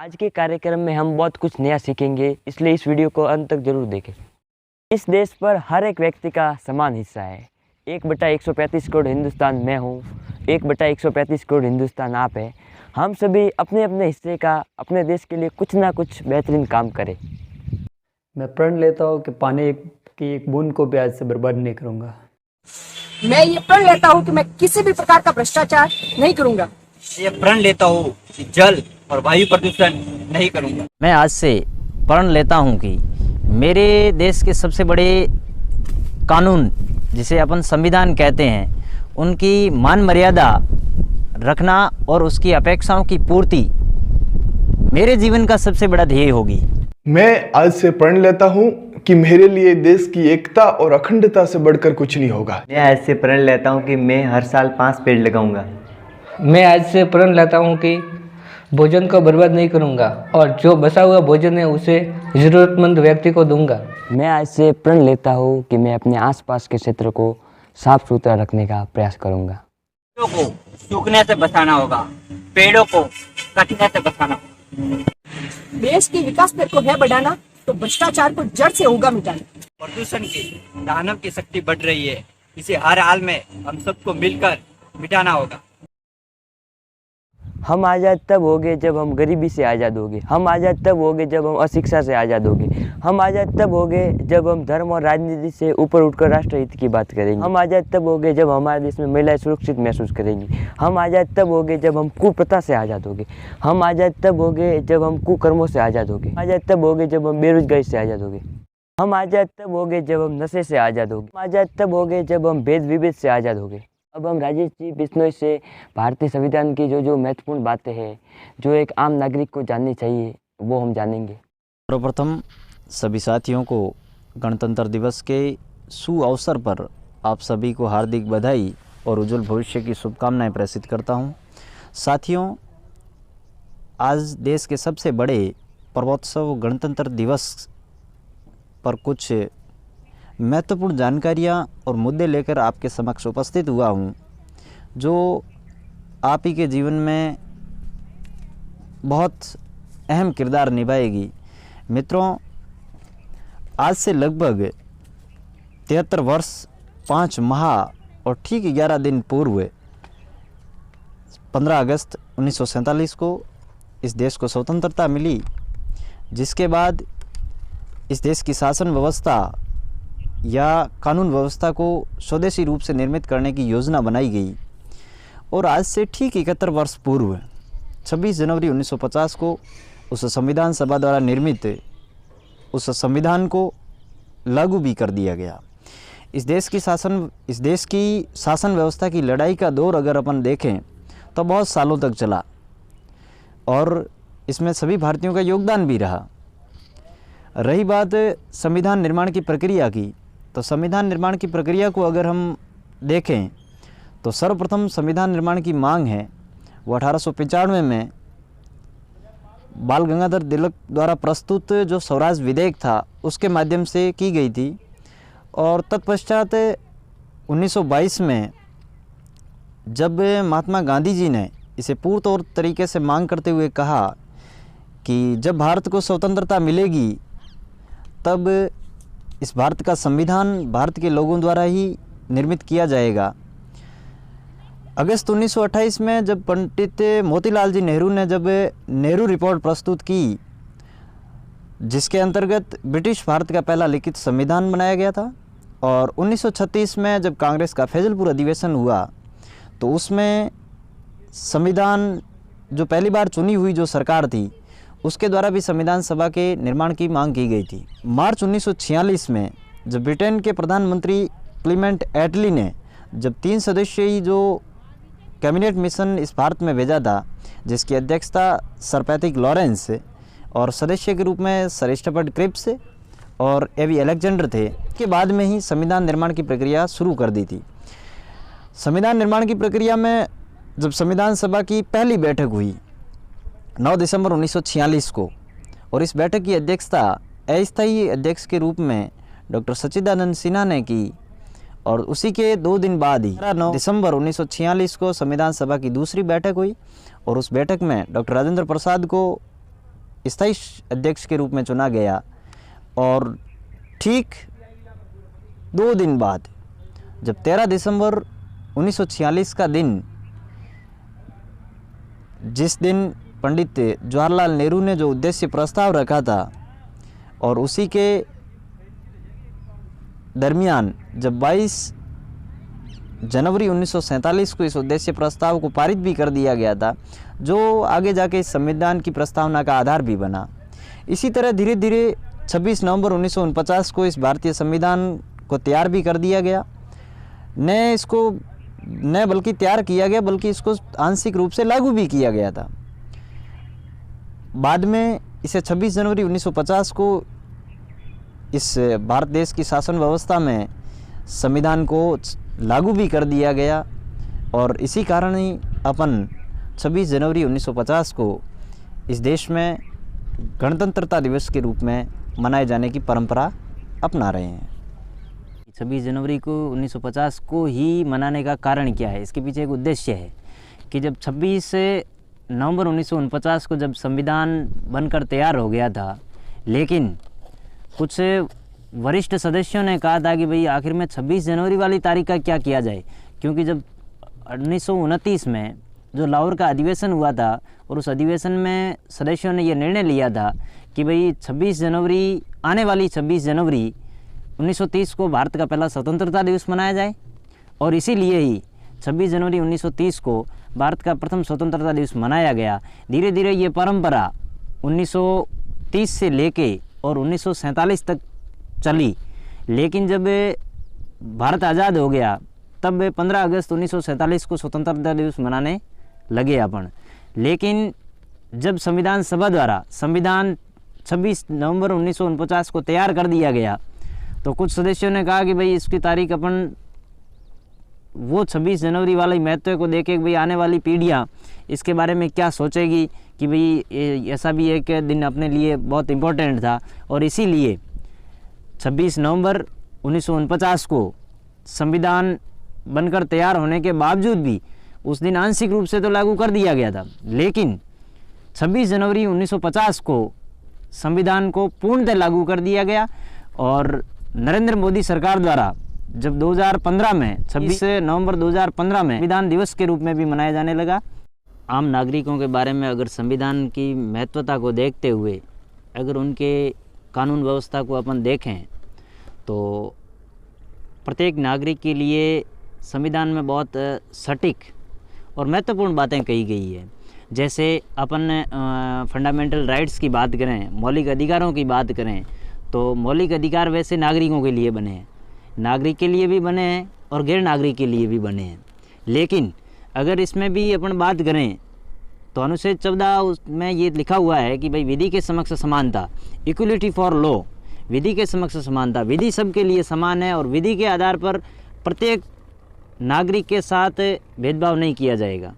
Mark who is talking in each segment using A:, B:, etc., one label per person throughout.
A: आज के कार्यक्रम में हम बहुत कुछ नया सीखेंगे, इसलिए इस वीडियो को अंत तक जरूर देखें। इस देश पर हर एक व्यक्ति का समान हिस्सा है। 1/135 करोड़ हिंदुस्तान मैं हूँ, 1/135 करोड़ हिंदुस्तान आप है। हम सभी अपने अपने हिस्से का अपने देश के लिए कुछ ना कुछ बेहतरीन काम करें।
B: मैं प्रण लेता हूँ कि पानी की एक बूंद को भी आज से बर्बाद नहीं करूँगा।
C: मैं ये प्रण लेता हूँ कि मैं किसी भी प्रकार का भ्रष्टाचार नहीं करूँगा।
D: ये प्रण लेता हूँ कि जल और वायु प्रदूषण नहीं करूँगा।
E: मैं आज से प्रण लेता हूँ कि मेरे देश के सबसे बड़े कानून, जिसे अपन संविधान कहते हैं, उनकी मान मर्यादा रखना और उसकी अपेक्षाओं की पूर्ति मेरे जीवन का सबसे बड़ा ध्येय होगी।
F: मैं आज से प्रण लेता हूँ कि मेरे लिए देश की एकता और अखंडता से बढ़कर कुछ नहीं होगा।
G: मैं आज से प्रण लेता हूँ कि मैं हर साल 5 पेड़ लगाऊंगा।
H: मैं आज से प्रण लेता हूँ कि भोजन को बर्बाद नहीं करूँगा और जो बचा हुआ भोजन है उसे ज़रूरतमंद व्यक्ति को दूंगा।
A: मैं आज से प्रण लेता हूँ कि मैं अपने आसपास के क्षेत्र को साफ सुथरा रखने का प्रयास करूँगा।
D: पेड़ों को सूखने से बचाना होगा, पेड़ों को कटने से बचाना होगा।
C: देश की विकास दर को है बढ़ाना तो भ्रष्टाचार को जड़ से होगा मिटाना।
D: प्रदूषण की दानव की शक्ति बढ़ रही है, इसे हर हाल में हम सबको मिलकर मिटाना होगा।
A: हम आज़ाद तब होंगे जब हम गरीबी से आज़ाद होंगे। हम आज़ाद तब होंगे जब हम अशिक्षा से आज़ाद होंगे। हम आज़ाद तब होंगे जब हम धर्म और राजनीति से ऊपर उठकर राष्ट्रहित की बात करेंगे। हम आज़ाद तब होंगे जब हमारे देश में महिलाएं सुरक्षित महसूस करेंगी। हम आज़ाद तब होंगे जब हम कुप्रथा से आज़ाद होंगे। हम आज़ाद तब होंगे जब हम कुकर्मों से आज़ाद होंगे। आज़ाद तब होंगे जब हम बेरोजगारी से आज़ाद होंगे। हम आज़ाद तब होंगे जब हम नशे से आज़ाद होंगे। हम आज़ाद तब होंगे जब हम भेद विभेद से आज़ाद होंगे। अब हम राजेश जी बिश्नोई से भारतीय संविधान की जो महत्वपूर्ण बातें हैं, जो एक आम नागरिक को जाननी चाहिए, वो हम जानेंगे।
E: सर्वप्रथम सभी साथियों को गणतंत्र दिवस के सुअवसर पर आप सभी को हार्दिक बधाई और उज्जवल भविष्य की शुभकामनाएं प्रेषित करता हूं। साथियों, आज देश के सबसे बड़े पर्वोत्सव गणतंत्र दिवस पर कुछ महत्वपूर्ण जानकारियां और मुद्दे लेकर आपके समक्ष उपस्थित हुआ हूं, जो आप ही के जीवन में बहुत अहम किरदार निभाएगी। मित्रों, आज से लगभग 73 वर्ष 5 माह और ठीक 11 दिन पूर्व 15 अगस्त 1947 को इस देश को स्वतंत्रता मिली, जिसके बाद इस देश की शासन व्यवस्था या कानून व्यवस्था को स्वदेशी रूप से निर्मित करने की योजना बनाई गई। और आज से ठीक 71 वर्ष पूर्व 26 जनवरी 1950 को उस संविधान सभा द्वारा निर्मित उस संविधान को लागू भी कर दिया गया। इस देश की शासन व्यवस्था की लड़ाई का दौर अगर अपन देखें तो बहुत सालों तक चला और इसमें सभी भारतीयों का योगदान भी रहा। रही बात संविधान निर्माण की प्रक्रिया की, तो संविधान निर्माण की प्रक्रिया को अगर हम देखें तो सर्वप्रथम संविधान निर्माण की मांग है वो 1895 में बाल गंगाधर तिलक द्वारा प्रस्तुत जो स्वराज विधेयक था उसके माध्यम से की गई थी। और तत्पश्चात 1922 में जब महात्मा गांधी जी ने इसे पूर्ण तौर तरीके से मांग करते हुए कहा कि जब भारत को स्वतंत्रता मिलेगी तब इस भारत का संविधान भारत के लोगों द्वारा ही निर्मित किया जाएगा। अगस्त 1928 में जब पंडित मोतीलाल जी नेहरू ने जब नेहरू रिपोर्ट प्रस्तुत की, जिसके अंतर्गत ब्रिटिश भारत का पहला लिखित संविधान बनाया गया था, और 1936 में जब कांग्रेस का फैजलपुर अधिवेशन हुआ तो उसमें संविधान जो पहली बार चुनी हुई जो सरकार थी उसके द्वारा भी संविधान सभा के निर्माण की मांग की गई थी। मार्च 1946 में जब ब्रिटेन के प्रधानमंत्री क्लीमेंट एटली ने जब 3 सदस्यीय जो कैबिनेट मिशन इस भारत में भेजा था, जिसकी अध्यक्षता सर पैट्रिक लॉरेंस और सदस्य के रूप में सर स्टफर्ड क्रिप्स और एवी अलेक्जेंडर थे, के बाद में ही संविधान निर्माण की प्रक्रिया शुरू कर दी थी। संविधान निर्माण की प्रक्रिया में जब संविधान सभा की पहली बैठक हुई 9 दिसंबर 1946 को, और इस बैठक की अध्यक्षता अस्थायी अध्यक्ष के रूप में डॉक्टर सच्चिदानंद सिन्हा ने की, और उसी के 2 दिन बाद ही 9 दिसंबर 1946 को संविधान सभा की दूसरी बैठक हुई, और उस बैठक में डॉक्टर राजेंद्र प्रसाद को स्थायी अध्यक्ष के रूप में चुना गया। और ठीक 2 दिन बाद जब 13 दिसंबर 1946 का दिन, जिस दिन पंडित जवाहरलाल नेहरू ने जो उद्देश्य प्रस्ताव रखा था, और उसी के दरमियान जब 22 जनवरी 1947 को इस उद्देश्य प्रस्ताव को पारित भी कर दिया गया था, जो आगे जाके इस संविधान की प्रस्तावना का आधार भी बना। इसी तरह धीरे धीरे 26 नवंबर 1949 को इस भारतीय संविधान को तैयार भी कर दिया गया। न बल्कि तैयार किया गया, बल्कि इसको आंशिक रूप से लागू भी किया गया था। बाद में इसे 26 जनवरी 1950 को इस भारत देश की शासन व्यवस्था में संविधान को लागू भी कर दिया गया। और इसी कारण ही अपन 26 जनवरी 1950 को इस देश में गणतंत्रता दिवस के रूप में मनाए जाने की परंपरा अपना रहे हैं।
I: 26 जनवरी को 1950 को ही मनाने का कारण क्या है? इसके पीछे एक उद्देश्य है कि जब 26 नवंबर 1949 को जब संविधान बनकर तैयार हो गया था, लेकिन कुछ वरिष्ठ सदस्यों ने कहा था कि भाई आखिर में 26 जनवरी वाली तारीख का क्या किया जाए, क्योंकि जब 1929 में जो लाहौर का अधिवेशन हुआ था और उस अधिवेशन में सदस्यों ने ये निर्णय लिया था कि भाई 26 जनवरी, आने वाली 26 जनवरी 1930 को भारत का पहला स्वतंत्रता दिवस मनाया जाए, और इसीलिए ही 26 जनवरी 1930 को भारत का प्रथम स्वतंत्रता दिवस मनाया गया। धीरे धीरे ये परंपरा 1930 से लेके और 1947 तक चली, लेकिन जब भारत आज़ाद हो गया तब 15 अगस्त 1947 को स्वतंत्रता दिवस मनाने लगे अपन। लेकिन जब संविधान सभा द्वारा संविधान 26 नवंबर 1949 को तैयार कर दिया गया, तो कुछ सदस्यों ने कहा कि भाई इसकी तारीख अपन वो 26 जनवरी वाले महत्व को देखे कि भाई आने वाली पीढ़ियाँ इसके बारे में क्या सोचेगी कि भाई ऐसा भी एक दिन अपने लिए बहुत इम्पोर्टेंट था। और इसीलिए 26 नवंबर 1949 को संविधान बनकर तैयार होने के बावजूद भी उस दिन आंशिक रूप से तो लागू कर दिया गया था, लेकिन 26 जनवरी 1950 को संविधान को पूर्णतः लागू कर दिया गया। और नरेंद्र मोदी सरकार द्वारा जब 2015 में 26 नवंबर 2015 में संविधान दिवस के रूप में भी मनाया जाने लगा। आम नागरिकों के बारे में अगर संविधान की महत्वता को देखते हुए अगर उनके कानून व्यवस्था को अपन देखें, तो प्रत्येक नागरिक के लिए संविधान में बहुत सटीक और महत्वपूर्ण बातें कही गई है। जैसे अपन फंडामेंटल राइट्स की बात करें, मौलिक अधिकारों की बात करें, तो मौलिक अधिकार वैसे नागरिकों के लिए बने हैं, नागरिक के लिए भी बने हैं और गैर नागरिक के लिए भी बने हैं। लेकिन अगर इसमें भी अपन बात करें तो अनुच्छेद 14 में ये लिखा हुआ है कि भाई विधि के समक्ष समानता, इक्वलिटी फॉर लॉ, विधि के समक्ष समानता, विधि सबके लिए समान है और विधि के आधार पर प्रत्येक नागरिक के साथ भेदभाव नहीं किया जाएगा।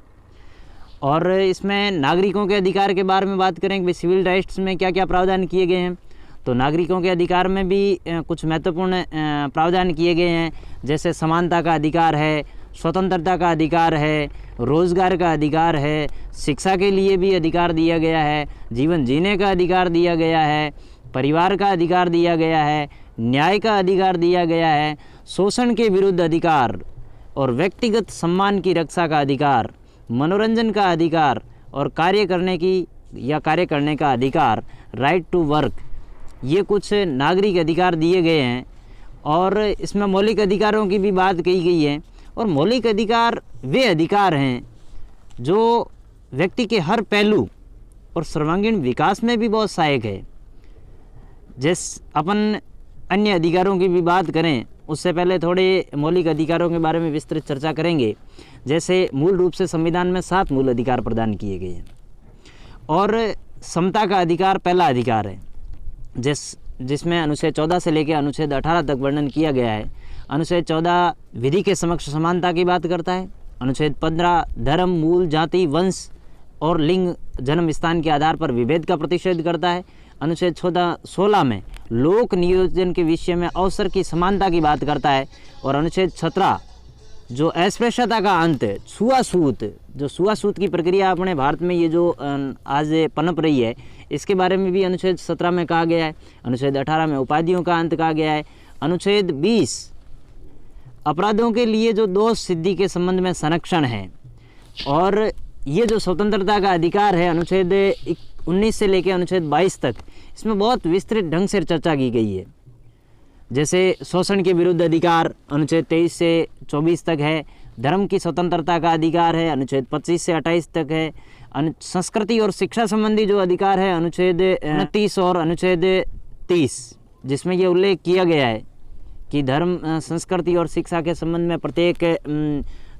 I: और इसमें नागरिकों के अधिकार के बारे में बात करें कि भाई सिविल राइट्स में क्या क्या प्रावधान किए गए हैं, तो नागरिकों के अधिकार में भी कुछ महत्वपूर्ण प्रावधान किए गए हैं। जैसे समानता का अधिकार है, स्वतंत्रता का अधिकार है, रोजगार का अधिकार है, शिक्षा के लिए भी अधिकार दिया गया है, जीवन जीने का अधिकार दिया गया है, परिवार का अधिकार दिया गया है, न्याय का अधिकार दिया गया है, शोषण के विरुद्ध अधिकार और व्यक्तिगत सम्मान की रक्षा का अधिकार, मनोरंजन का अधिकार और कार्य करने का अधिकार, राइट टू वर्क, ये कुछ नागरिक अधिकार दिए गए हैं। और इसमें मौलिक अधिकारों की भी बात कही गई है। और मौलिक अधिकार वे अधिकार हैं जो व्यक्ति के हर पहलू और सर्वांगीण विकास में भी बहुत सहायक है। अपन अन्य अधिकारों की भी बात करें, उससे पहले थोड़े मौलिक अधिकारों के बारे में विस्तृत चर्चा करेंगे। जैसे मूल रूप से संविधान में 7 मूल अधिकार प्रदान किए गए हैं और समता का अधिकार पहला अधिकार है, जिसमें अनुच्छेद 14 से लेकर अनुच्छेद 18 तक वर्णन किया गया है। अनुच्छेद 14 विधि के समक्ष समानता की बात करता है। अनुच्छेद 15 धर्म, मूल, जाति, वंश और लिंग, जन्म स्थान के आधार पर विभेद का प्रतिषेध करता है। अनुच्छेद 16 में लोक नियोजन के विषय में अवसर की समानता की बात करता है। और अनुच्छेद 17 जो अस्पृश्यता का अंत, छुआछूत, जो छुआछूत की प्रक्रिया अपने भारत में ये जो आज पनप रही है, इसके बारे में भी अनुच्छेद 17 में कहा गया है। अनुच्छेद 18 में उपाधियों का अंत कहा गया है। अनुच्छेद 20 अपराधों के लिए जो दोष सिद्धि के संबंध में संरक्षण है। और ये जो स्वतंत्रता का अधिकार है, अनुच्छेद 19 से लेकर अनुच्छेद 22 तक, इसमें बहुत विस्तृत ढंग से चर्चा की गई है। जैसे शोषण के विरुद्ध अधिकार अनुच्छेद 23 से 24 तक है। धर्म की स्वतंत्रता का अधिकार है, अनुच्छेद 25 से 28 तक है। संस्कृति और शिक्षा संबंधी जो अधिकार है, अनुच्छेद 29 और अनुच्छेद 30, जिसमें ये उल्लेख किया गया है कि धर्म, संस्कृति और शिक्षा के संबंध में प्रत्येक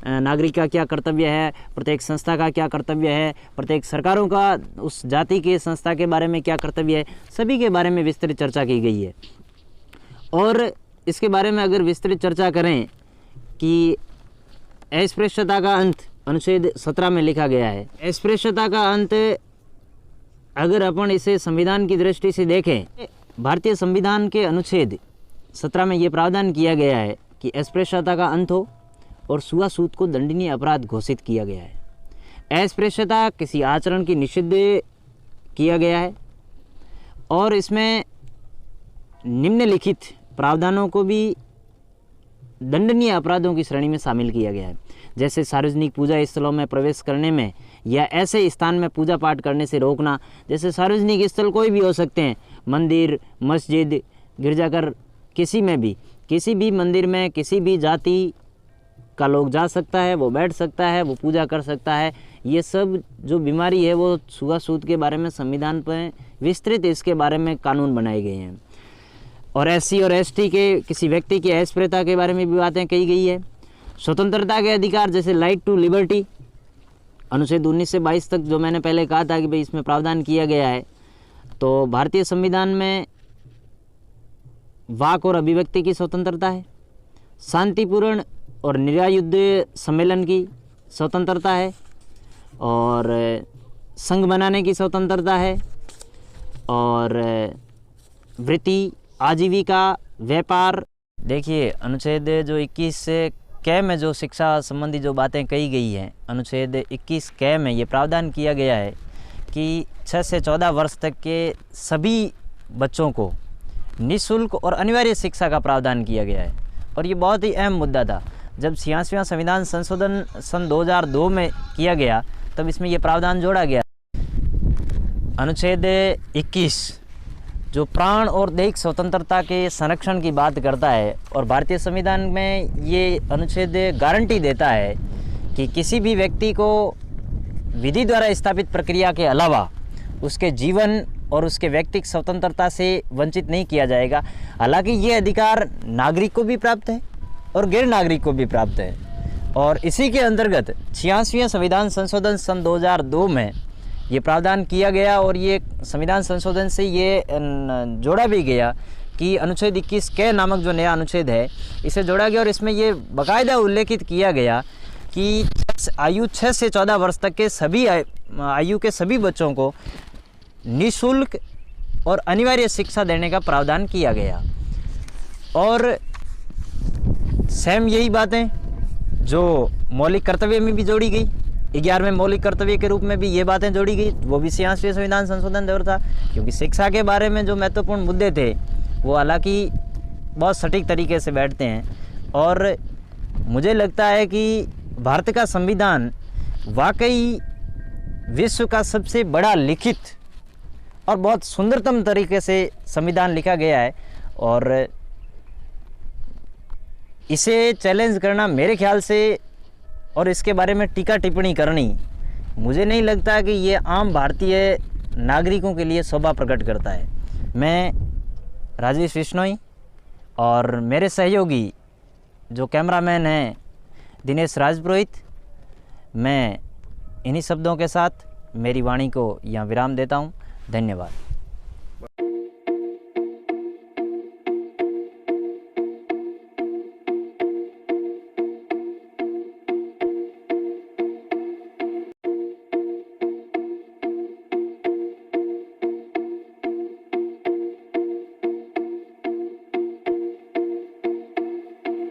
I: नागरिक का क्या कर्तव्य है, प्रत्येक संस्था का क्या कर्तव्य है, प्रत्येक सरकारों का उस जाति के संस्था के बारे में क्या कर्तव्य है, सभी के बारे में विस्तृत चर्चा की गई है। और इसके बारे में अगर विस्तृत चर्चा करें कि अस्पृश्यता का अंत अनुच्छेद 17 में लिखा गया है। अस्पृश्यता का अंत अगर अपन इसे संविधान की दृष्टि से देखें, भारतीय संविधान के अनुच्छेद 17 में ये प्रावधान किया गया है कि अस्पृश्यता का अंत हो और छुआछूत को दंडनीय अपराध घोषित किया गया है। अस्पृश्यता किसी आचरण की निषिद्ध किया गया है और इसमें निम्नलिखित प्रावधानों को भी दंडनीय अपराधों की श्रेणी में शामिल किया गया है। जैसे सार्वजनिक पूजा स्थलों में प्रवेश करने में या ऐसे स्थान में पूजा पाठ करने से रोकना। जैसे सार्वजनिक स्थल कोई भी हो सकते हैं, मंदिर, मस्जिद, गिरजाघर, किसी में भी, किसी भी मंदिर में किसी भी जाति का लोग जा सकता है, वो बैठ सकता है, वो पूजा कर सकता है। ये सब जो बीमारी है वो छुआछूत के बारे में संविधान पर विस्तृत इसके बारे में कानून बनाए गए हैं। और SC और ST के किसी व्यक्ति की अस्पृश्यता के बारे में भी बातें कही गई है। स्वतंत्रता के अधिकार जैसे राइट टू लिबर्टी अनुच्छेद 19 से 22 तक, जो मैंने पहले कहा था कि भाई इसमें प्रावधान किया गया है। तो भारतीय संविधान में वाक और अभिव्यक्ति की स्वतंत्रता है, शांतिपूर्ण और निरायुद्ध सम्मेलन की स्वतंत्रता है, और संघ बनाने की स्वतंत्रता है, और वृत्ति, आजीविका, व्यापार। देखिए अनुच्छेद जो 21 क में जो शिक्षा संबंधी जो बातें कही गई हैं, अनुच्छेद 21 क में ये प्रावधान किया गया है कि 6 से 14 वर्ष तक के सभी बच्चों को निःशुल्क और अनिवार्य शिक्षा का प्रावधान किया गया है। और ये बहुत ही अहम मुद्दा था। जब 86वां संविधान संशोधन सन 2002 में किया गया तब इसमें ये प्रावधान जोड़ा गया। अनुच्छेद 21 जो प्राण और दैहिक स्वतंत्रता के संरक्षण की बात करता है, और भारतीय संविधान में ये अनुच्छेद गारंटी देता है कि किसी भी व्यक्ति को विधि द्वारा स्थापित प्रक्रिया के अलावा उसके जीवन और उसके व्यक्तिगत स्वतंत्रता से वंचित नहीं किया जाएगा। हालांकि ये अधिकार नागरिक को भी प्राप्त है और गैर नागरिक को भी प्राप्त है। और इसी के अंतर्गत 86वां संविधान संशोधन सन 2002 में ये प्रावधान किया गया, और ये संविधान संशोधन से ये जोड़ा भी गया कि अनुच्छेद 21 क नामक जो नया अनुच्छेद है इसे जोड़ा गया, और इसमें ये बाकायदा उल्लेखित किया गया कि आयु 6 से 14 वर्ष तक के सभी आयु के सभी बच्चों को निःशुल्क और अनिवार्य शिक्षा देने का प्रावधान किया गया। और सेम यही बातें जो मौलिक कर्तव्य में भी जोड़ी गई, 11वें मौलिक कर्तव्य के रूप में भी ये बातें जोड़ी गई, वो भी 86वें संविधान संशोधन दौर था। क्योंकि शिक्षा के बारे में जो महत्वपूर्ण मुद्दे थे वो हालांकि बहुत सटीक तरीके से बैठते हैं, और मुझे लगता है कि भारत का संविधान वाकई विश्व का सबसे बड़ा लिखित और बहुत सुंदरतम तरीके से संविधान लिखा गया है। और इसे चैलेंज करना मेरे ख्याल से और इसके बारे में टीका टिप्पणी करनी, मुझे नहीं लगता कि ये आम भारतीय नागरिकों के लिए शोभा प्रकट करता है। मैं राजेश विश्नोई और मेरे सहयोगी जो कैमरामैन हैं दिनेश राजपुरोहित, मैं इन्हीं शब्दों के साथ मेरी वाणी को यहाँ विराम देता हूँ। धन्यवाद।